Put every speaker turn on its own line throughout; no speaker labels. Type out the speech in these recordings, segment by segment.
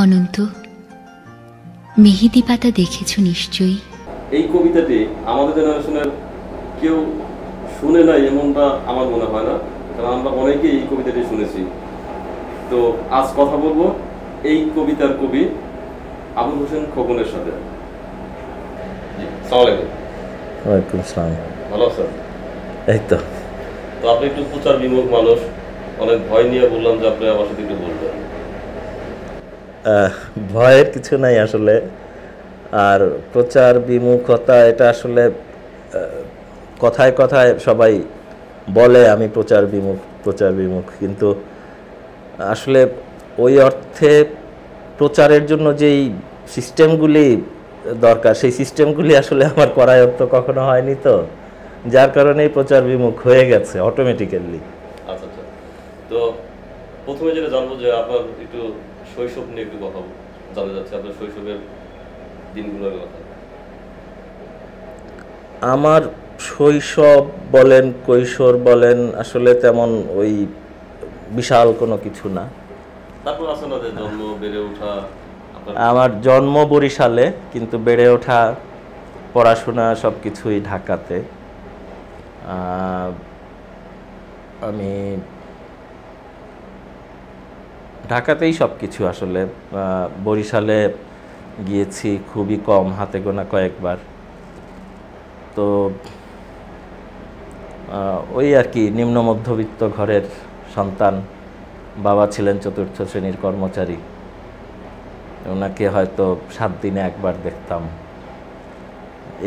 অনন্ত, মেহেদি পাতা দেখেছ নিশ্চয়ই।
এই কবিতাটি আমাদের জেনারেশনের কেউ শুনে নাই এমনটা আমার মনে হয় না, কারণ আমরা অনেকেই এই কবিতাটি শুনেছি। তো আজ কথা বলবো এই কবিতার কবি আবুল হোসেন খোকনের সাথে।
ওয়ালাইকুম আসসালাম।
ভালো আছেন?
এই তো।
তো আপনি একটু প্রচার বিমুখ মানুষ, অনেক ভয় নিয়ে বললাম যে আপনি আমার সাথে একটু বলবেন।
ভয়ের কিছু নাই আসলে। আর প্রচার বিমুখতা এটা আসলে কথায় কথায় সবাই বলে আমি প্রচার বিমুখ, কিন্তু আসলে ওই অর্থে প্রচারের জন্য যেই সিস্টেমগুলি দরকার সেই সিস্টেমগুলি আসলে আমার করায়ত্ত কখনো হয়নি, তো যার কারণেই প্রচার বিমুখ হয়ে গেছে অটোমেটিক্যালি।
আচ্ছা আচ্ছা। তো প্রথমে যেটা জানবো যে আপনার একটু শৈশব নিয়ে একটু কথা জানা যাচ্ছে, আপনার শৈশবের দিনগুলোর কথা।
আমার শৈশব বলেন কৈশোর বলেন আসলে তেমন ওই বিশাল কোনো কিছু না।
তারপর আছে না যে জন্ম বেড়ে ওঠা।
আমার জন্ম বরিশালে, কিন্তু বেড়ে ওঠা পড়াশোনা সব কিছুই ঢাকাতে। আমি ঢাকাতেই সব কিছু আসলে। বরিশালে গিয়েছি খুবই কম, হাতে গোনা কয়েকবার। তো ওই আর কি নিম্ন মধ্যবিত্ত ঘরের সন্তান। বাবা ছিলেন চতুর্থ শ্রেণীর কর্মচারী, ওনাকে হয়তো 7 দিনে একবার দেখতাম।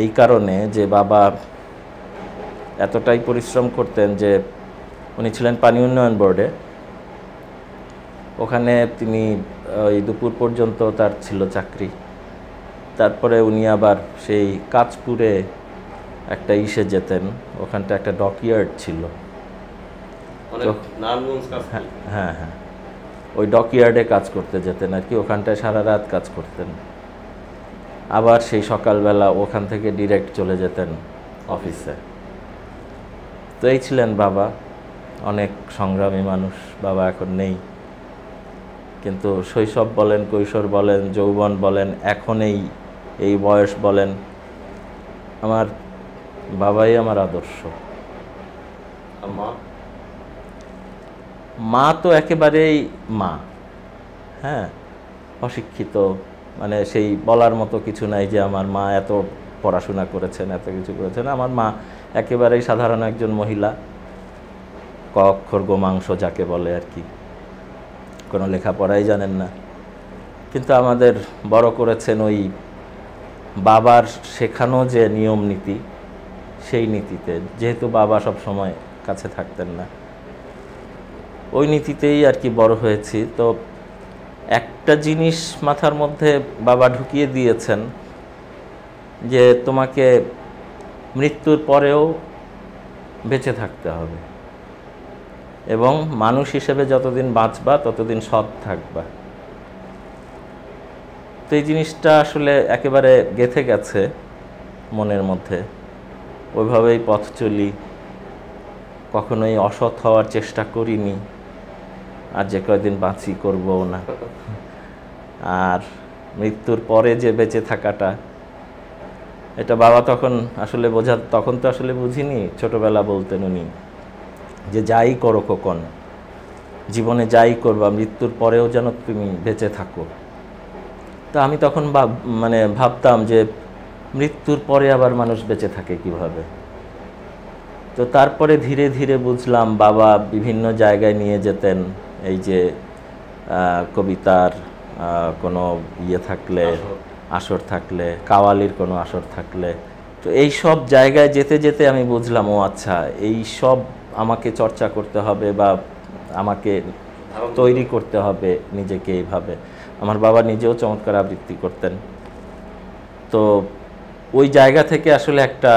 এই কারণে যে বাবা এতটাই পরিশ্রম করতেন যে উনি ছিলেন পানি উন্নয়ন বোর্ডে, ওখানে তিনি ওই দুপুর পর্যন্ত তার ছিল চাকরি। তারপরে উনি আবার সেই কাঁচপুরে একটা ইসে যেতেন, ওখানটা একটা ডকইয়ার্ড ছিল। হ্যাঁ হ্যাঁ, ওই ডকইয়ার্ডে কাজ করতে যেতেন আর কি, ওখানটায় সারা রাত কাজ করতেন। আবার সেই সকালবেলা ওখান থেকে ডিরেক্ট চলে যেতেন অফিসে। তো এই ছিলেন বাবা, অনেক সংগ্রামী মানুষ। বাবা এখন নেই, কিন্তু শৈশব বলেন, কৈশোর বলেন, যৌবন বলেন, এখন এই বয়স বলেন, আমার বাবাই আমার আদর্শ। মা তো একেবারেই মা, হ্যাঁ, অশিক্ষিত, মানে সেই বলার মতো কিছু নাই যে আমার মা এত পড়াশোনা করেছেন, এত কিছু করেছেন। আমার মা একেবারেই সাধারণ একজন মহিলা, ক অক্ষর গোমাংস যাকে বলে আর কি, কোনো লেখাপড়াই জানেন না, কিন্তু আমাদের বড় করেছেন ওই বাবার শেখানো যে নিয়ম নীতি, সেই নীতিতে। যেহেতু বাবা সব সময় কাছে থাকতেন না, ওই নীতিতেই আর কি বড় হয়েছি। তো একটা জিনিস মাথার মধ্যে বাবা ঢুকিয়ে দিয়েছেন যে তোমাকে মৃত্যুর পরেও বেঁচে থাকতে হবে, এবং মানুষ হিসেবে যতদিন বাঁচবা ততদিন সৎ থাকবা। তো এই জিনিসটা আসলে একেবারে গেঁথে গেছে মনের মধ্যে, ওইভাবেই পথ চলি, কখনোই অসৎ হওয়ার চেষ্টা করিনি, আর যে কয়দিন বাঁচি করবও না। আর মৃত্যুর পরে যে বেঁচে থাকাটা, এটা বাবা তখন আসলে তখন তো আসলে বুঝিনি। ছোটবেলা বলতেন উনি যে যাই করো খোকন, জীবনে যাই করবা, মৃত্যুর পরেও যেন তুমি বেঁচে থাকো। তা আমি তখন ভাবতাম যে মৃত্যুর পরে আবার মানুষ বেঁচে থাকে কিভাবে। তো তারপরে ধীরে ধীরে বুঝলাম, বাবা বিভিন্ন জায়গায় নিয়ে যেতেন, এই যে কবিতার কোনো ইয়ে থাকলে, আসর থাকলে, কাওয়ালির কোনো আসর থাকলে, তো এই সব জায়গায় যেতে যেতে আমি বুঝলাম, ও আচ্ছা, এই সব আমাকে চর্চা করতে হবে বা আমাকে তৈরি করতে হবে নিজেকে এইভাবে। আমার বাবা নিজেও চমৎকার আবৃত্তি করতেন। তো ওই জায়গা থেকে আসলে একটা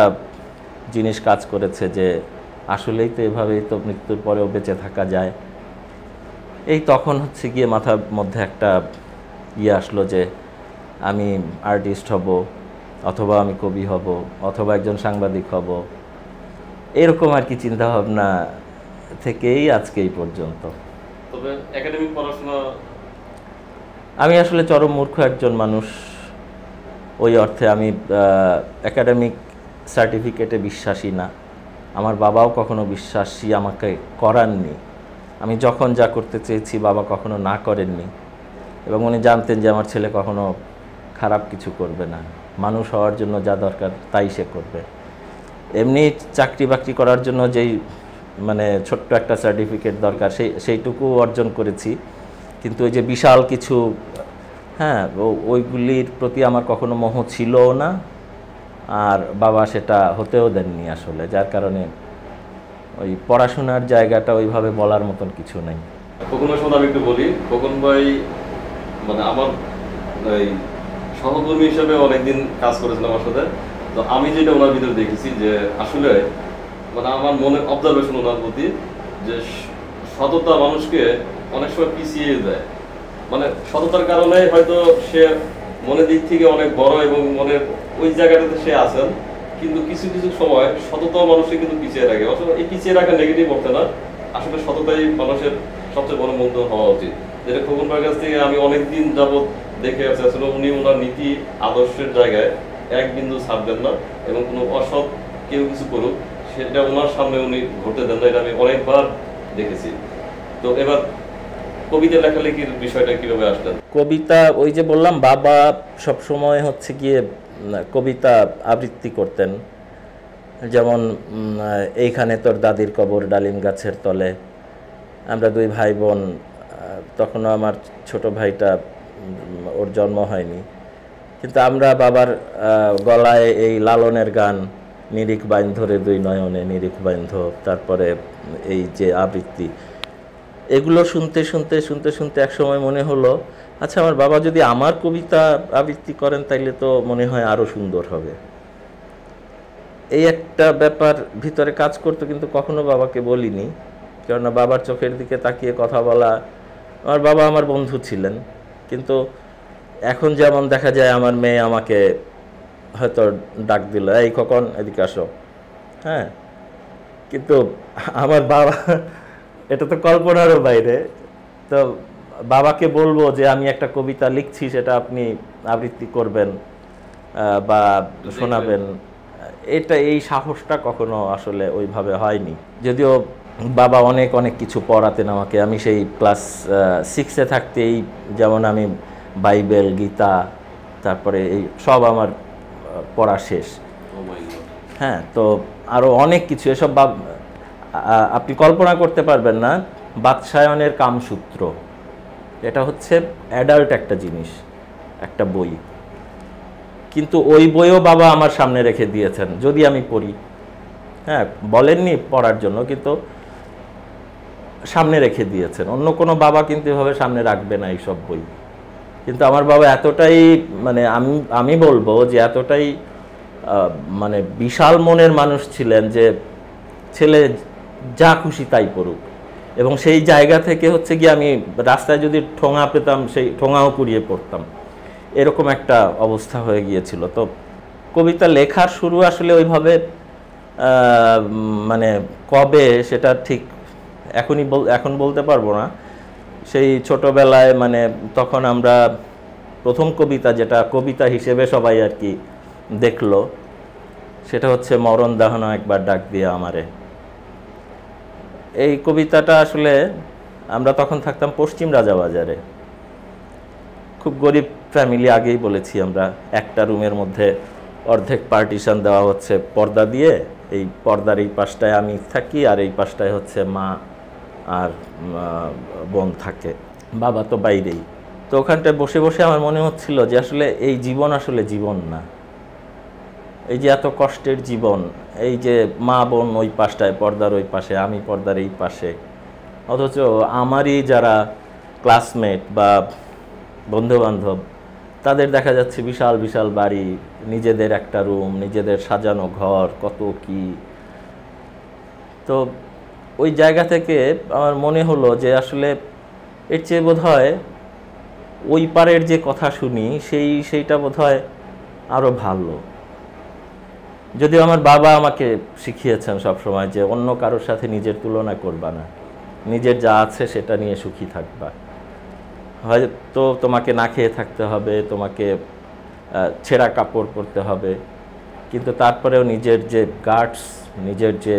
জিনিস কাজ করেছে যে আসলেই তো এভাবেই তো মৃত্যুর পরেও বেঁচে থাকা যায়। এই তখন হচ্ছে গিয়ে মাথার মধ্যে একটা ইয়ে আসলো যে আমি আর্টিস্ট হব, অথবা আমি কবি হব, অথবা একজন সাংবাদিক হব, এরকম আর কি চিন্তাভাবনা থেকেই আজকে এই পর্যন্ত।
তবে একাডেমিক পড়াশোনা
আমি আসলে চরম মূর্খ একজন মানুষ। ওই অর্থে আমি একাডেমিক সার্টিফিকেটে বিশ্বাসী না। আমার বাবাও কখনো বিশ্বাসী আমাকে করাননি। আমি যখন যা করতে চেয়েছি বাবা কখনো না করেননি, এবং উনি জানতেন যে আমার ছেলে কখনো খারাপ কিছু করবে না, মানুষ হওয়ার জন্য যা দরকার তাই সে করবে। এমনি চাকরি বাকরি করার জন্য যেই মানে ছোট্ট একটা সার্টিফিকেট দরকার সেইটুকু অর্জন করেছি, কিন্তু ওই যে বিশাল কিছু, হ্যাঁ, ওইগুলির প্রতি আমার কখনো মোহ ছিলও না, আর বাবা সেটা হতেও দেননি আসলে, যার কারণে ওই পড়াশোনার জায়গাটা ওইভাবে বলার মতন কিছু নেই।
খোকন ভাইয়ের সাথে আমি একটু বলি। খোকন ভাই মানে আমার এই সহকর্মী হিসেবে অনেকদিন কাজ করেছেন আমার সাথে। তো আমি যেটা ওনার ভিতরে দেখেছি যে আসলে মানে আমার মনের অবজারভেশন ওনার প্রতি, যে সততা মানুষকে অনেক সময় পিছিয়ে দেয়। মানে সততার কারণে হয়তো সে মনের দিক থেকে অনেক বড় এবং মনের ওই জায়গাটাতে সে আছেন, কিন্তু কিছু কিছু সময় সততা মানুষকে কিন্তু পিছিয়ে রাখে। আসলে এই পিছিয়ে রাখা নেগেটিভ অর্থে না, আসলে সততাই মানুষের সবচেয়ে বড় মূলধন হওয়া উচিত। যেটা খোকন ভাইয়ের কাছ থেকে আমি অনেকদিন যাবৎ দেখে আসছি, আসলে উনি ওনার নীতি আদর্শের জায়গায় এক বিন্দু ছাড়বেন না, এবং কোনো অসৎ কেউ কিছু করুক সেটা ওনার সামনে উনি ঘটতে দেন না, এটা আমি অনেকবার দেখেছি। তো এবার কবিতা লেখালেখির বিষয়টা কিভাবে আসলেন?
কবিতা ওই যে বললাম, বাবা সব সময় হচ্ছে গিয়ে কবিতা আবৃত্তি করতেন। যেমন এইখানে তোর দাদির কবর ডালিম গাছের তলে, আমরা দুই ভাই বোন, তখনও আমার ছোট ভাইটা ওর জন্ম হয়নি, কিন্তু আমরা বাবার গলায় এই লালনের গান, নিরিখ বাইন ধরে দুই নয়নে নিরিখ বাইন ধো, তারপরে এই যে আবৃত্তি, এগুলো শুনতে শুনতে শুনতে শুনতে এক সময় মনে হলো, আচ্ছা আমার বাবা যদি আমার কবিতা আবৃত্তি করেন তাইলে তো মনে হয় আরও সুন্দর হবে। এই একটা ব্যাপার ভিতরে কাজ করতো, কিন্তু কখনো বাবাকে বলিনি, কেননা বাবার চোখের দিকে তাকিয়ে কথা বলা, আমার বাবা আমার বন্ধু ছিলেন, কিন্তু এখন যেমন দেখা যায় আমার মেয়ে আমাকে হয়তো ডাক দিল, এই খোকন এদিকে আসো, হ্যাঁ, কিন্তু আমার বাবা, এটা তো কল্পনারও বাইরে। তো বাবাকে বলবো যে আমি একটা কবিতা লিখছি, সেটা আপনি আবৃত্তি করবেন বা শোনাবেন, এই সাহসটা কখনো আসলে ওইভাবে হয়নি। যদিও বাবা অনেক অনেক কিছু পড়াতেন আমাকে। আমি সেই ক্লাস 6-এ থাকতেই যেমন আমি বাইবেল, গীতা, তারপরে এই সব আমার পড়া শেষ। হ্যাঁ, তো আরও অনেক কিছু, এসব আপনি কল্পনা করতে পারবেন না। বাৎসায়নের কামসূত্র, এটা হচ্ছে অ্যাডাল্ট একটা জিনিস, একটা বই, কিন্তু ওই বইও বাবা আমার সামনে রেখে দিয়েছেন যদি আমি পড়ি। হ্যাঁ, বলেননি পড়ার জন্য, কিন্তু সামনে রেখে দিয়েছেন। অন্য কোনো বাবা কিন্তু এভাবে সামনে রাখবে না এইসব বই, কিন্তু আমার বাবা এতটাই, মানে আমি বলবো যে এতটাই মানে বিশাল মনের মানুষ ছিলেন যে ছেলে যা খুশি তাই পড়ুক, এবং সেই জায়গা থেকে হচ্ছে গিয়ে আমি রাস্তায় যদি ঠোঙা পেতাম সেই ঠোঙাও কুড়িয়ে পড়তাম, এরকম একটা অবস্থা হয়ে গিয়েছিল। তো কবিতা লেখার শুরু আসলে ওইভাবে মানে কবে সেটা ঠিক এখন বলতে পারবো না। সেই ছোটবেলায়, মানে তখন আমরা প্রথম কবিতা, যেটা কবিতা হিসেবে সবাই আর কি দেখলো, সেটা হচ্ছে মরণ দাহনা একবার ডাক দিয়ে আমারে। এই কবিতাটা আসলে আমরা তখন থাকতাম পশ্চিম রাজাবাজারে, খুব গরিব ফ্যামিলি, আগেই বলেছি আমরা। একটা রুমের মধ্যে অর্ধেক পার্টিশন দেওয়া হচ্ছে পর্দা দিয়ে, এই পর্দার এই পাশটায় আমি থাকি আর এই পাশটায় হচ্ছে মা আর বোন থাকে, বাবা তো বাইরেই। তো ওখানটায় বসে বসে আমার মনে হচ্ছিল যে আসলে এই জীবন আসলে জীবন না, এই যে এত কষ্টের জীবন, এই যে মা বোন ওই পাশটায় পর্দার ওই পাশে, আমি পর্দার এই পাশে, অথচ আমারই যারা ক্লাসমেট বা বন্ধুবান্ধব, তাদের দেখা যাচ্ছে বিশাল বিশাল বাড়ি, নিজেদের একটা রুম, নিজেদের সাজানো ঘর, কত কি। তো ওই জায়গা থেকে আমার মনে হলো যে আসলে এর চেয়ে বোধহয় ওই পারের যে কথা শুনি সেইটা বোধহয় আরও ভালো। যদিও আমার বাবা আমাকে শিখিয়েছেন সবসময় যে অন্য কারোর সাথে নিজের তুলনা করবা না, নিজের যা আছে সেটা নিয়ে সুখী থাকবা। হয়তো তোমাকে না খেয়ে থাকতে হবে, তোমাকে ছেঁড়া কাপড় পরতে হবে, কিন্তু তারপরেও নিজের যে গাটস, নিজের যে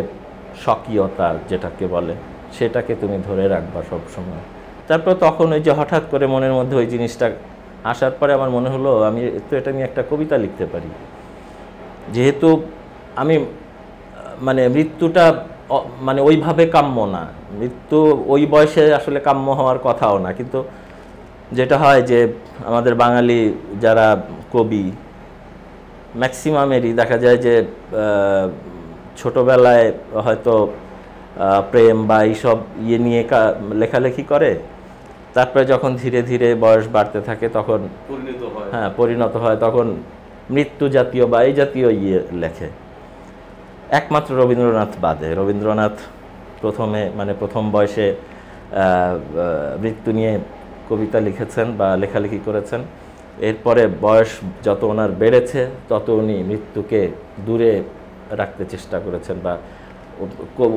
স্বকীয়তা যেটাকে বলে, সেটাকে তুমি ধরে রাখবা সবসময়। তারপর তখন ওই যে হঠাৎ করে মনের মধ্যে ওই জিনিসটা আসার পরে আমার মনে হলো আমি তো এটা নিয়ে একটা কবিতা লিখতে পারি। যেহেতু আমি মানে মৃত্যুটা মানে ওইভাবে কাম্য না, মৃত্যু ওই বয়সে আসলে কাম্য হওয়ার কথাও না, কিন্তু যেটা হয় যে আমাদের বাঙালি যারা কবি ম্যাক্সিমামেরই দেখা যায় যে ছোটোবেলায় হয়তো প্রেম বা এইসব ইয়ে নিয়ে লেখালেখি করে, তারপরে যখন ধীরে ধীরে বয়স বাড়তে থাকে তখন পরিণত হয়, তখন মৃত্যু জাতীয় বা এই জাতীয় ইয়ে লেখে। একমাত্র রবীন্দ্রনাথ বাদে, রবীন্দ্রনাথ প্রথম বয়সে মৃত্যু নিয়ে কবিতা লিখেছেন বা লেখালেখি করেছেন। এরপরে বয়স যত ওনার বেড়েছে তত উনি মৃত্যুকে দূরে রাখতে চেষ্টা করেছেন বা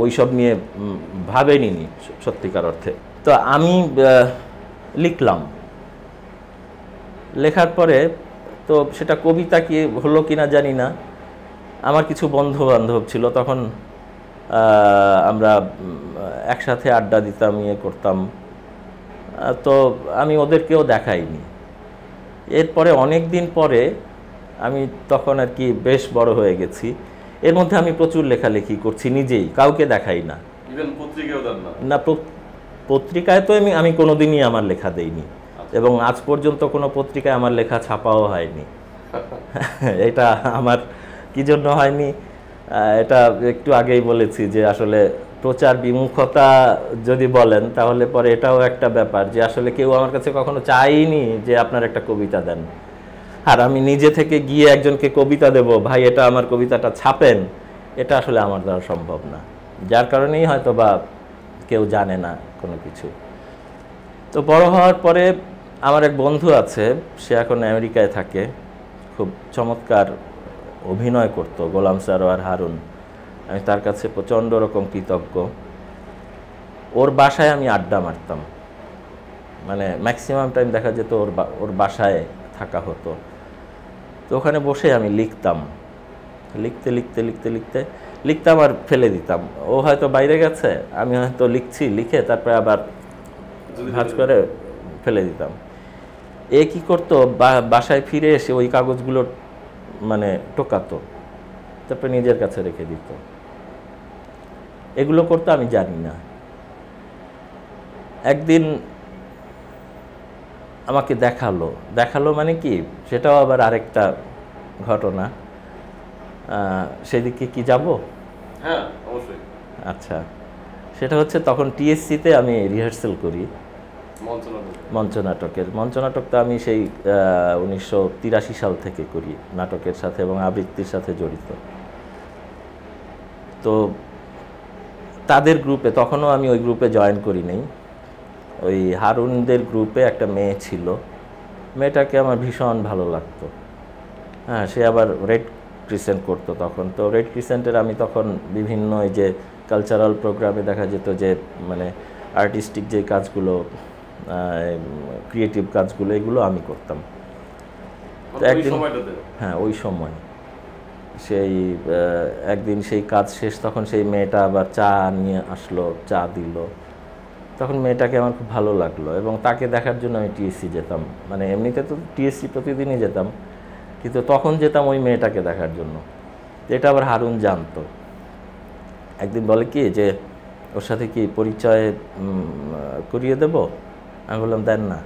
ওইসব নিয়ে ভাবেনি সত্যিকার অর্থে। তো আমি লিখলাম, লেখার পরে তো সেটা কবিতা কি হলো কিনা জানি না। আমার কিছু বন্ধু বান্ধব ছিল তখন, আমরা একসাথে আড্ডা দিতাম, ইয়ে করতাম, তো আমি ওদেরকেও দেখাইনি। এরপরে অনেক দিন পরে আমি তখন আর কি বেশ বড় হয়ে গেছি, এর মধ্যে আমি প্রচুর লেখালেখি করছি নিজেই, কাউকে দেখাই না। না, পত্রিকায় তো আমি কোনোদিনই আমার লেখা দেইনি, এবং আজ পর্যন্ত কোনো পত্রিকায় আমার লেখা ছাপাও হয়নি। এটা আমার কি জন্য হয়নি, এটা একটু আগেই বলেছি যে আসলে প্রচার বিমুখতা যদি বলেন তাহলে পরে এটাও একটা ব্যাপার যে আসলে কেউ আমার কাছে কখনো চাইনি যে আপনার একটা কবিতা দেন, আর আমি নিজে থেকে গিয়ে একজনকে কবিতা দেব, ভাই এটা আমার কবিতাটা ছাপেন, এটা আসলে আমার দ্বারা সম্ভব না। যার কারণেই হয়তো বা কেউ জানে না কোনো কিছু। তো বড় হওয়ার পরে আমার এক বন্ধু আছে, সে এখন আমেরিকায় থাকে, খুব চমৎকার অভিনয় করতো, গোলাম সারোয়ার হারুন। আমি তার কাছে প্রচণ্ড রকম কৃতজ্ঞ। ওর বাসায় আমি আড্ডা মারতাম, মানে ম্যাক্সিমাম টাইম দেখা যেত ওর বাসায় থাকা হতো। তো ওখানে বসে আমি লিখতাম, লিখতে লিখতে লিখতে লিখতে লিখতাম আর ফেলে দিতাম। ও হয়তো বাইরে গেছে, আমি হয়তো লিখছি, লিখে তারপরে আবার ভাঁজ করে ফেলে দিতাম। এ কী করতো, বাসায় ফিরে এসে ওই কাগজগুলো মানে টোকাতো, তারপরে নিজের কাছে রেখে দিত। এগুলো করতে আমি জানি না। একদিন আমাকে দেখালো মানে কি, সেটাও আবার আরেকটা ঘটনা। সেদিকে কি যাব?
হ্যাঁ, অবশ্যই।
আচ্ছা, সেটা হচ্ছে তখন টিএসসিতে আমি রিহার্সেল করি মঞ্চনাটকটা আমি সেই 1983 সাল থেকে করি, নাটকের সাথে এবং আবৃত্তির সাথে জড়িত। তো তাদের গ্রুপে, তখনও আমি ওই গ্রুপে জয়েন করি নাই, ওই হারুনদের গ্রুপে একটা মেয়ে ছিল, মেয়েটাকে আমার ভীষণ ভালো লাগতো। হ্যাঁ, সে আবার রেড ক্রিসেন্ট করতো তখন। তো রেড ক্রিসেন্টের আমি তখন বিভিন্ন এই যে কালচারাল প্রোগ্রামে দেখা যেত যে মানে আর্টিস্টিক যে কাজগুলো, ক্রিয়েটিভ কাজগুলো, এগুলো আমি করতাম। তো একদিন, হ্যাঁ ওই সময় সেই একদিন সেই কাজ শেষ, তখন সেই মেয়েটা আবার চা নিয়ে আসলো, চা দিল। তখন মেয়েটাকে আমার খুব ভালো লাগলো এবং তাকে দেখার জন্য আমি টিএসসি যেতাম। মানে এমনিতে তো টিএসসি প্রতিদিনই যেতাম, কিন্তু তখন যেতাম ওই মেয়েটাকে দেখার জন্য। এটা আবার হারুন জানতো। একদিন বলে কি যে ওর সাথে কি পরিচয় করিয়ে দেব? আমি বললাম দেন না।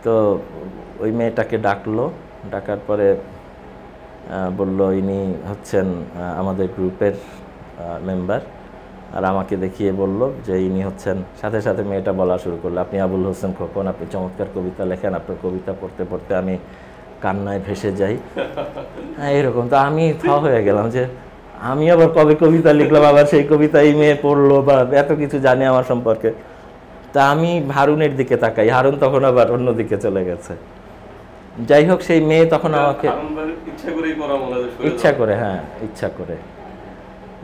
তো ওই মেয়েটাকে ডাকলো, ডাকার পরে বলল ইনি হচ্ছেন আমাদের গ্রুপের মেম্বার, আর আমাকে দেখিয়ে বলল যে ইনি হচ্ছেন। সাথে সাথে মেয়েটা বলা শুরু করলো, আপনি আবুল হোসেন খোকন, আপনি চমৎকার কবিতা লেখেন, আপনার কবিতা পড়তে পড়তে আমি কান্নায় ভেসে যাই। হ্যাঁ, এরকম। তো আমি হয়ে গেলাম যে আমি আবার কবে কবিতা লিখলাম, আবার সেই কবিতা এই মেয়ে পড়লো বা এত কিছু জানে আমার সম্পর্কে। তা আমি হারুনের দিকে তাকাই, হারুন তখন আবার অন্যদিকে চলে গেছে। যাই হোক, সেই মেয়ে তখন আমাকে ইচ্ছা করে, হ্যাঁ ইচ্ছা করে।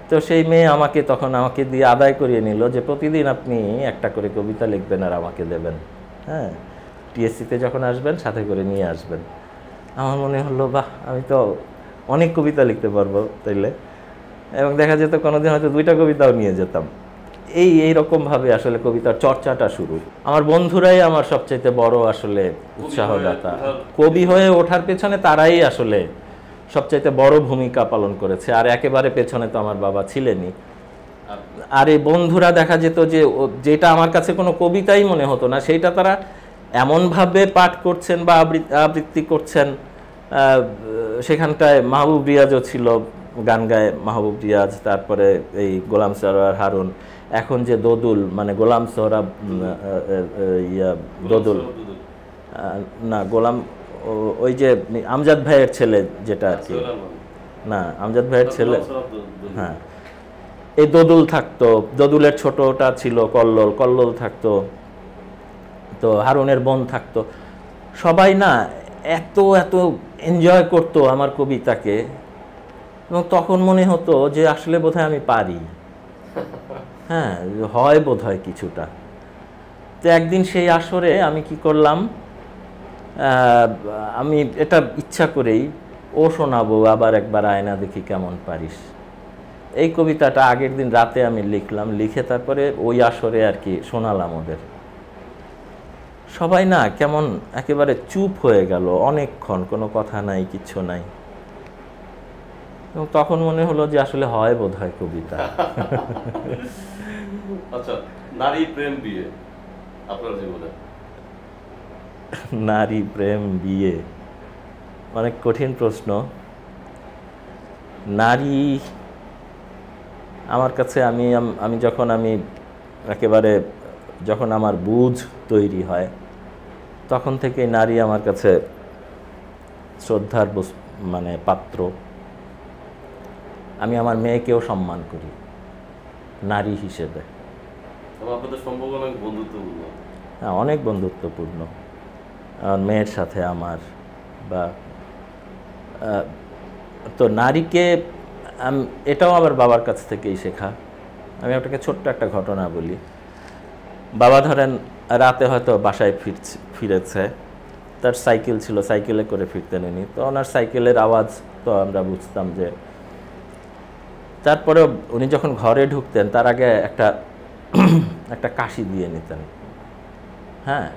তো সেই মেয়ে আমাকে তখন দিয়ে আদায় করিয়ে নিল যে প্রতিদিন আপনি একটা করে কবিতা লিখবেন আর আমাকে দেবেন। হ্যাঁ, টিএসসিতে যখন আসবেন সাথে করে নিয়ে আসবেন। আমার মনে হলো বাহ, আমি তো অনেক কবিতা লিখতে পারবো তাইলে। এবং দেখা যেত কোনোদিন হয়তো 2টা কবিতাও নিয়ে যেতাম। এইরকমভাবে আসলে কবিতার চর্চাটা শুরু। আমার বন্ধুরাই আমার সবচাইতে বড় আসলে উৎসাহদাতা। কবি হয়ে ওঠার পেছনে তারাই আসলে সবচাইতে বড় ভূমিকা পালন করেছে। আর একেবারে পেছনে তো আমার বাবা ছিলেনই। আর এই বন্ধুরা দেখা যেত যে যেটা আমার কাছে কোনো কবিতাই মনে হতো না, সেইটা তারা এমনভাবে পাঠ করছেন বা আবৃত্তি করছেন। সেখানটায় মাহবুব রিয়াজও ছিল, গান গায় মাহবুব রিয়াজ, তারপরে এই গোলাম সরোয়ার হারুন, এখন যে দোদুল, মানে গোলাম সোহরাব দোদুল না, গোলাম ওই যে আমজাদ ভাইয়ের ছেলে যেটা আর কি, না আমজাদ ভাইয়ের ছেলে, হ্যাঁ, এই দোদুল থাকতো, দোদুলের ছোটটা ছিল কল্লোল, কল্লোল থাকতো, তো হারুনের বোন থাকতো। সবাই না এত এত এনজয় করতো আমার কবিতাকে, এবং তখন মনে হতো যে আসলে বোধহয় আমি পারি, হ্যাঁ, হয় বোধহয় কিছুটা। তো একদিন সেই আসরে আমি কি করলাম, আমি এটা ইচ্ছা করেই ও শোনাবো আবার একবার আয়না দেখি কেমন পারিস, এই কবিতাটা আগের দিন রাতে আমি লিখলাম, লিখে তারপরে ওই আসরে আর কি শোনালাম ওদের। সবাই না কেমন একেবারে চুপ হয়ে গেল অনেকক্ষণ, কোনো কথা নাই, কিচ্ছু নাই। এবং তখন মনে হলো যে আসলে হয় বোধহয় কবিতা।
আচ্ছা, নারী প্রেম বিয়ে আপনার জীবনে?
নারী প্রেম বিয়ে অনেক কঠিন প্রশ্ন। নারী আমার কাছে, আমি যখন একেবারে যখন আমার বুঝ তৈরি হয় তখন থেকে নারী আমার কাছে শ্রদ্ধার মানে পাত্র। আমি আমার মেয়েকেও সম্মান করি নারী হিসেবে।
আপনাদের সম্পর্ক অনেক বন্ধুত্বপূর্ণ।
হ্যাঁ, অনেক বন্ধুত্বপূর্ণ আমার মেয়ের সাথে আমার। বা তো নারীকে এটাও আবার বাবার কাছ থেকেই শেখা। আমি আপনাকে ছোট্ট একটা ঘটনা বলি। বাবা ধরেন রাতে হয়তো বাসায় ফিরেছে, তার সাইকেল ছিল, সাইকেলে করে ফিরতেন উনি, তো ওনার সাইকেলের আওয়াজ তো আমরা বুঝতাম যে। তারপরে উনি যখন ঘরে ঢুকতেন তার আগে একটা কাশি দিয়ে নিতেন, হ্যাঁ,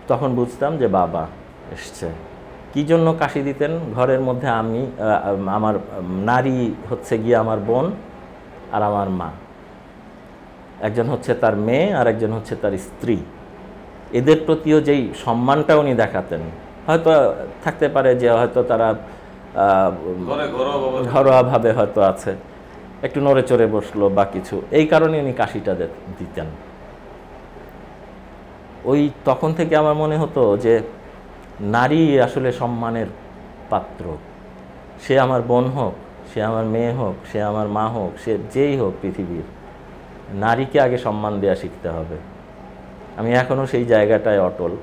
তখন বুঝতাম যে বাবা এসছে। কি জন্য কাশি দিতেন? ঘরের মধ্যে আমার নারী হচ্ছে গিয়ে আমার বোন আর আমার মা, একজন হচ্ছে তার মেয়ে আর একজন হচ্ছে তার স্ত্রী। এদের প্রতিও যেই সম্মানটা উনি দেখাতেন, হয়তো থাকতে পারে যে হয়তো তারা ঘরোয়াভাবে হয়তো আছে, একটু নড়ে চড়ে বসলো বা কিছু, এই কারণে উনি কাশিটা দিতেন। ওই তখন থেকে আমার মনে হতো যে নারী আসলে সম্মানের পাত্র। সে আমার বোন হোক, সে আমার মেয়ে হোক, সে আমার মা হোক, সে যেই হোক পৃথিবীর, নারীকে আগে সম্মান দেওয়া শিখতে হবে। আমি এখনও সেই জায়গাটায় অটল।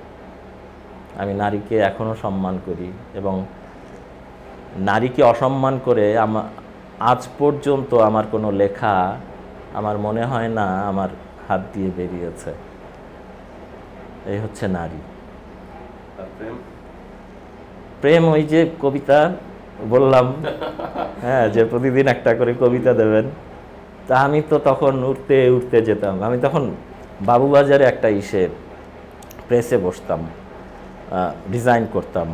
আমি নারীকে এখনও সম্মান করি, এবং নারীকে অসম্মান করে আজ পর্যন্ত আমার কোনো লেখা আমার মনে হয় না আমার হাত দিয়ে বেরিয়েছে। এই হচ্ছে নারী। প্রেম ওই যে কবিতা বললাম, হ্যাঁ, যে প্রতিদিন একটা করে কবিতা দেবেন, তা আমি তো তখন উঠতে উঠতে যেতাম। আমি তখন বাবুবাজারে একটা প্রেসে বসতাম, ডিজাইন করতাম,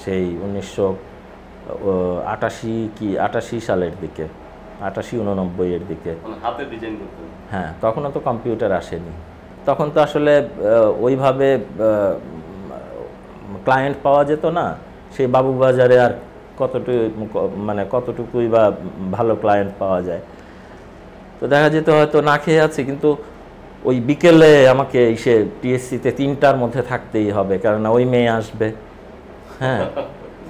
সেই 1988 সালের দিকে, 88-89 দিকে।
হাতে ডিজাইন করতেন? হ্যাঁ,
তখনও তো কম্পিউটার আসেনি। তখন তো আসলে ওইভাবে ক্লায়েন্ট পাওয়া যেত না। সেই বাবুবাজারে আর কতটুকুই বা ভালো ক্লায়েন্ট পাওয়া যায়। তো দেখা যেত হয়তো না খেয়ে আছি, কিন্তু ওই বিকেলে আমাকে এসে টিএসসিতে 3টার মধ্যে থাকতেই হবে, কারণ ওই মেয়ে আসবে, হ্যাঁ,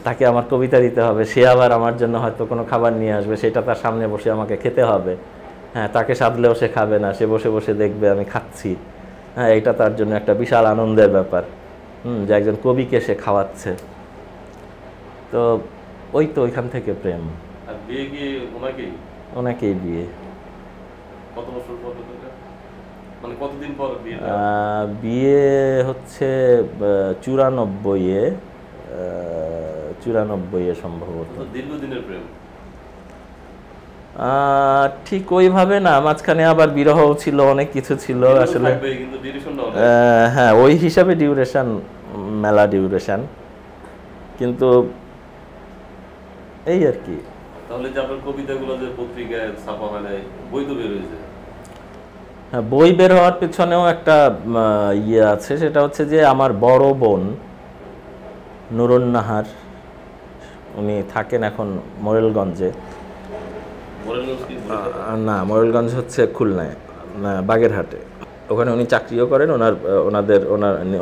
তাকে আমার কবিতা দিতে হবে, সে আবার আমার জন্য হয়তো কোনো খাবার নিয়ে আসবে, সেটা তার সামনে বসে আমাকে খেতে হবে, হ্যাঁ, তাকে সাধলেও সে খাবে না, সে বসে বসে দেখবে আমি খাচ্ছি, হ্যাঁ, এটা তার জন্য একটা বিশাল আনন্দের ব্যাপার, যে একজন কবিকে সে খাওয়াচ্ছে। তো ওইখান থেকে প্রেম।
আর বিয়ে কি
ওনাকেই বিয়ে।
কত বছর পর? মানে কতদিন পর বিয়েটা?
বিয়ে হচ্ছে 94-এ, 94-এ সম্ভবত।
তো দীর্ঘদিনের প্রেম?
ঠিক ওইভাবে না, মাঝখানে আবার বিরহও ছিল, অনেক কিছু ছিল আসলে।
কিন্তু ডিউরেশনটা অনেক।
হ্যাঁ, ওই হিসাবে ডিউরেশন, মেলা ডিউরেশন, কিন্তু এই আর কি।
তাহলে যে আপনার কবিতাগুলো যে পত্রিকায় ছাপা হয় নাই, বই তো বের হয়েছে।
হ্যাঁ, বই বের হওয়ার পেছনেও একটা ইয়ে আছে, সেটা হচ্ছে যে আমার বড় বোন নুরুন নাহার, উনি থাকেন এখন মোরেলগঞ্জে।
মোরেলগঞ্জ কি?
না, মোরেলগঞ্জ হচ্ছে খুলনায়, না বাগেরহাটে। ওখানে উনি চাকরিও করেন,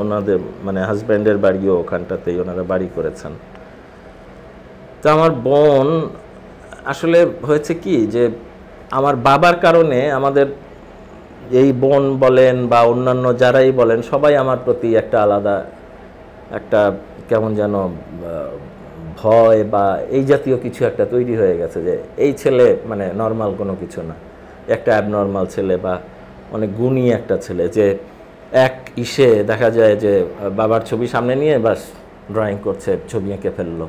ওনাদের মানে হাজব্যান্ডের বাড়িও ওখানটাতেই, ওনারা বাড়ি করেছেন। তো আমার বোন আসলে হয়েছে কি যে আমার বাবার কারণে আমাদের এই বোন বলেন বা অন্যান্য যারাই বলেন, সবাই আমার প্রতি একটা আলাদা একটা কেমন যেন ভয় বা এই জাতীয় কিছু একটা তৈরি হয়ে গেছে, যে এই ছেলে মানে নর্মাল কোনো কিছু না, একটা অ্যাবনর্মাল ছেলে বা অনেক গুণী একটা ছেলে, যে এক ইসে দেখা যায় যে বাবার ছবি সামনে নিয়ে বাস ড্রয়িং করছে, ছবি এঁকে ফেললো,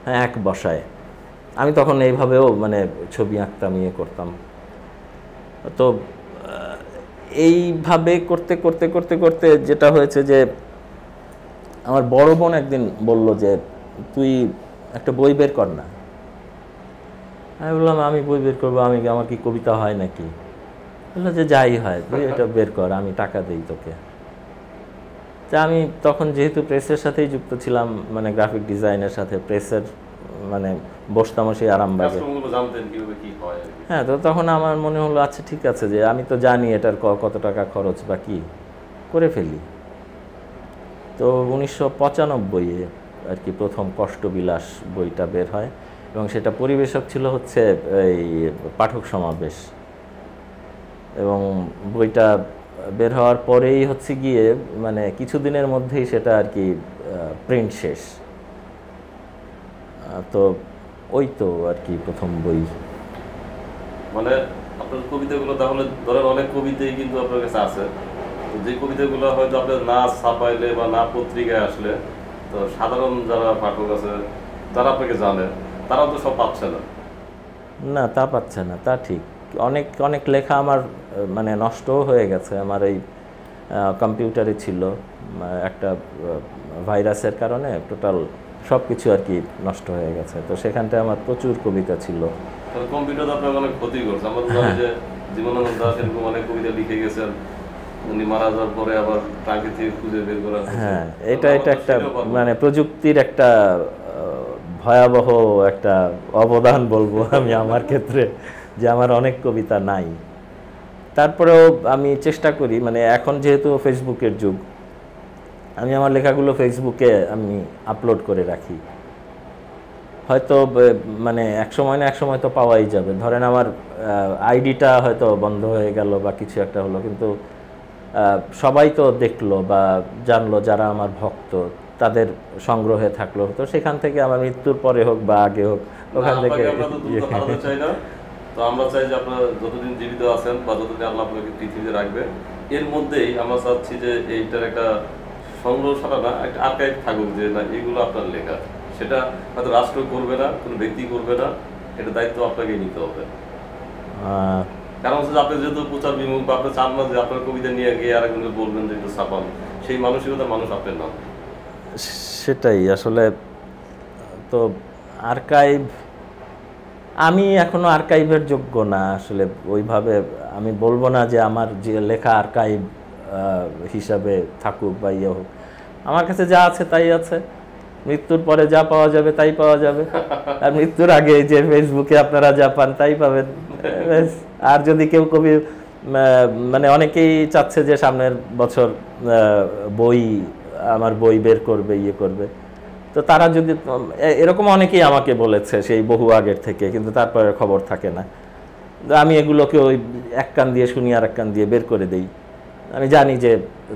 হ্যাঁ, এক বসায়। আমি তখন এইভাবেও মানে ছবি আঁকতাম, ইয়ে করতাম। তো এইভাবে করতে করতে করতে করতে যেটা হয়েছে যে আমার বড় বোন একদিন বলল যে তুই একটা বই বের কর না। আমি বললাম আমি বই বের করবো, আমার কি কবিতা হয় নাকি? বললো যে যাই হয় তুই এটা বের কর, আমি টাকা দিই তোকে। তা আমি তখন যেহেতু প্রেসের সাথেই যুক্ত ছিলাম, মানে গ্রাফিক ডিজাইনের সাথে, প্রেসের মানে বসতাম সেই আরামবাগে। হ্যাঁ, তো তখন আমার মনে হলো আচ্ছা ঠিক আছে, যে আমি তো জানি এটার কত টাকা খরচ বা কি, করে ফেলি। তো 1995-এ আর কি প্রথম কষ্টবিলাস বইটা বের হয়, এবং সেটা পরিবেশক ছিল হচ্ছে এই পাঠক সমাবেশ। এবং বইটা বের হওয়ার পরেই হচ্ছে গিয়ে মানে কিছুদিনের মধ্যেই সেটা আর কি প্রিন্ট শেষ। তো ওই তো আর কি প্রথম বই।
মানে আপনার কবিতাগুলো তাহলে ধরেন অনেক কবিতাই কিন্তু আপনার কাছে আছে, তো যে কবিতাগুলো হয়তো আপনার না ছাপাইলে বা না পত্রিকায় আসলে, তো সাধারণ যারা পাঠক আছে তারা আপনাকে জানে, তারাও তো সব পাচ্ছে না।
না, তা পাচ্ছে না, তা ঠিক। অনেক অনেক লেখা আমার মানে নষ্টও হয়ে গেছে। আমার এই কম্পিউটারে ছিল একটা ভাইরাসের কারণে টোটাল সব কিছু আর কি নষ্ট হয়ে গেছে। তো সেখানটায় আমার প্রচুর কবিতা ছিল।
কম্পিউটার আপনার অনেক ক্ষতি করছে। আমরা তো জানি যে জীবনানন্দ দাশ এরকম অনেক কবিতা লিখে গেছেন, উনি মারা যাওয়ার পরে আবার টাঙ্কি থেকে খুঁজে বের করা।
হ্যাঁ, এটা একটা মানে প্রযুক্তির একটা ভয়াবহ একটা অবদান বলবো আমি আমার ক্ষেত্রে, যে আমার অনেক কবিতা নাই। তারপরেও আমি চেষ্টা করি, মানে এখন যেহেতু ফেসবুকের যুগ, আমি আমার লেখাগুলো ফেসবুকে আমি আপলোড করে রাখি। হয়তো মানে এক সময় না এক সময় তো পাওয়াই যাবে। ধরেন আমার আইডিটা হয়তো বন্ধ হয়ে গেল বা কিছু একটা হলো, কিন্তু সবাই তো দেখলো বা জানলো, যারা আমার ভক্ত তাদের সংগ্রহে থাকলো, তো সেখান থেকে আমার মৃত্যুর পরে হোক বা আগে হোক ওখান থেকে।
তো আমরা চাই যে আপনারা যতদিন জীবিত আছেন বা যতদিন আল্লাহ আপনাকে পৃথিবীতে রাখবে, এর মধ্যেই আমরা চাচ্ছি যে এইটার একটা সংগ্রহশালা না, একটা আর্কাইভ থাকুক, যে না এগুলো আপনার লেখা। সেটা হয়তো রাষ্ট্র করবে না, কোনো ব্যক্তি করবে না, এটা দায়িত্ব আপনাকে নিতে হবে। কারণ হচ্ছে আপনি যেহেতু প্রচার বিমুখ, বা আপনি চান না যে আপনার কবিতা নিয়ে গিয়ে আরেকজনকে বলবেন যে একটু ছাপান, সেই মানসিকতা মানুষ আপনার নাম।
সেটাই আসলে। তো আর্কাইভ, আমি এখনো আর্কাইভের যোগ্য না আসলে ওইভাবে। আমি বলবো না যে আমার যে লেখা আর্কাইভ হিসাবে থাকুক বা ইয়ে হোক। আমার কাছে যা আছে তাই আছে, মৃত্যুর পরে যা পাওয়া যাবে তাই পাওয়া যাবে, আর মৃত্যুর আগে যে ফেসবুকে আপনারা যা পান তাই পাবেন। আর যদি কেউ কবি মানে অনেকেই চাচ্ছে যে সামনের বছর আমার বই বের করবে, ইয়ে করবে, তো তারা যদি এরকম অনেকেই আমাকে বলেছে সেই বহু আগের থেকে, কিন্তু তারপরে খবর থাকে না। আমি এগুলোকে ওই এক কান দিয়ে শুনি আর এক কান দিয়ে বের করে দেই। আমি জানি যে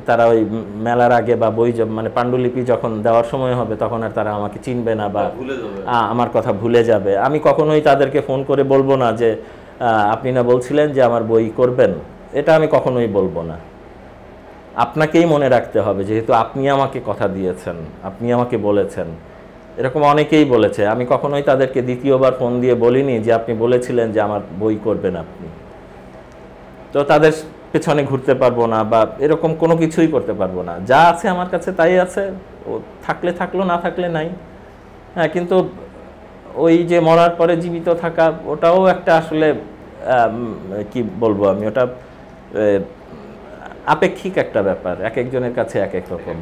তারা ওই মেলার আগে বা বই মানে পাণ্ডুলিপি যখন দেওয়ার সময় হবে তখন আর তারা আমাকে চিনবে না বা আমার কথা ভুলে যাবে। আমি কখনোই তাদেরকে ফোন করে বলবো না যে আপনি না বলছিলেন যে আমার বই করবেন, এটা আমি কখনোই বলবো না। আপনাকেই মনে রাখতে হবে, যেহেতু আপনি আমাকে কথা দিয়েছেন, আপনি আমাকে বলেছেন। এরকম অনেকেই বলেছে, আমি কখনোই তাদেরকে দ্বিতীয়বার ফোন দিয়ে বলিনি যে আপনি বলেছিলেন যে আমার বই করবেন আপনি। তো তাদের পেছনে ঘুরতে পারবো না বা এরকম কোনো কিছুই করতে পারবো না। যা আছে আমার কাছে তাই আছে, ও থাকলে থাকলো, না থাকলে নাই। হ্যাঁ, কিন্তু ওই যে মরার পরে জীবিত থাকা, ওটাও একটা আসলে কি বলবো আমি, ওটা আপেক্ষিক একটা ব্যাপার, এক একজনের কাছে এক এক রকম।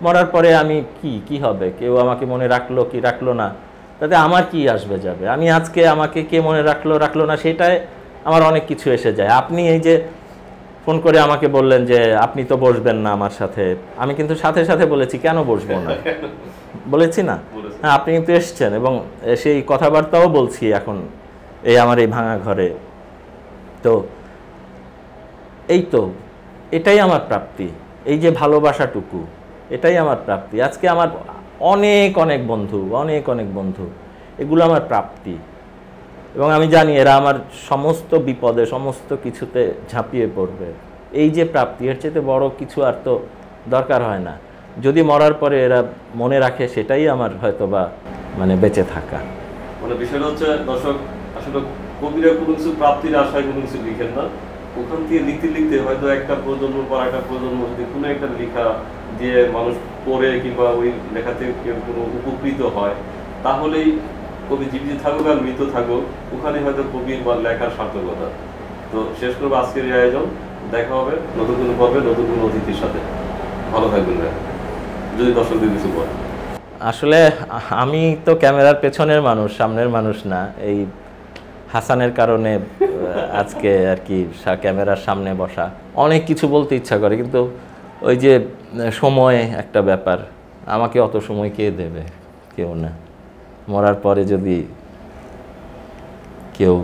মরার পরে আমি কি হবে, কেউ আমাকে মনে রাখলো কি রাখলো না, তাতে আমার কি আসবে যাবে। আমি আজকে আমাকে কে মনে রাখলো না সেটাই আমার অনেক কিছু এসে যায়। আপনি এই যে ফোন করে আমাকে বললেন যে আপনি তো বসবেন না আমার সাথে, আমি কিন্তু সাথে সাথে বলেছি কেন বসবো না, বলেছি না? হ্যাঁ, আপনি কিন্তু এসছেন এবং সেই কথাবার্তাও বলছি এখন এই আমার এই ভাঙা ঘরে। তো এই তো এটাই আমার প্রাপ্তি, এই যে ভালোবাসাটুকু, এটাই আমার প্রাপ্তি। আজকে আমার অনেক অনেক বন্ধু, এগুলো আমার প্রাপ্তি। এবং আমি জানি এরা আমার সমস্ত বিপদে, সমস্ত কিছুতে ঝাঁপিয়ে পড়বে। এই যে প্রাপ্তি, এর চেয়ে বড় কিছু আর তো দরকার হয় না। যদি মরার পরে এরা মনে রাখে, সেটাই আমার হয়তো বা মানে বেঁচে থাকা।
মানে বিষয়টা হচ্ছে দর্শক, আসলে কবিরা কোনো কিছু প্রাপ্তির আশায় কোনো কিছু লিখেন না। ওখান থেকে লিখতে লিখতে হয়তো একটা প্রজন্ম পর একটা প্রজন্ম যদি কোনো একটা লেখা দিয়ে মানুষ পড়ে কিংবা ওই লেখা থেকে কেউ কোনো উপকৃত হয়, তাহলেই কবি জীবিত থাকুক আর মৃত থাকুক, ওখানে হয়তো কবির বা লেখার সার্থকতা। তো শেষ করবো আজকের এই আয়োজন। দেখা হবে নতুন কোনো পর্বে নতুন কোনো অতিথির সাথে। ভালো থাকবেন ভাই, যদি দর্শকদের কিছু বলেন।
আসলে আমি তো ক্যামেরার পেছনের মানুষ, সামনের মানুষ না। এই হাসানের কারণে আজকে আর কি ক্যামেরার সামনে বসা। অনেক কিছু বলতে ইচ্ছা করে, কিন্তু ওই যে সময় একটা ব্যাপার, আমাকে অত সময় কে দেবে? কেউ না। মরার পরে যদি কেউ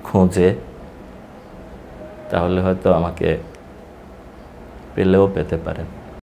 খোঁজে, তাহলে হয়তো আমাকে পেলেও পেতে পারেন।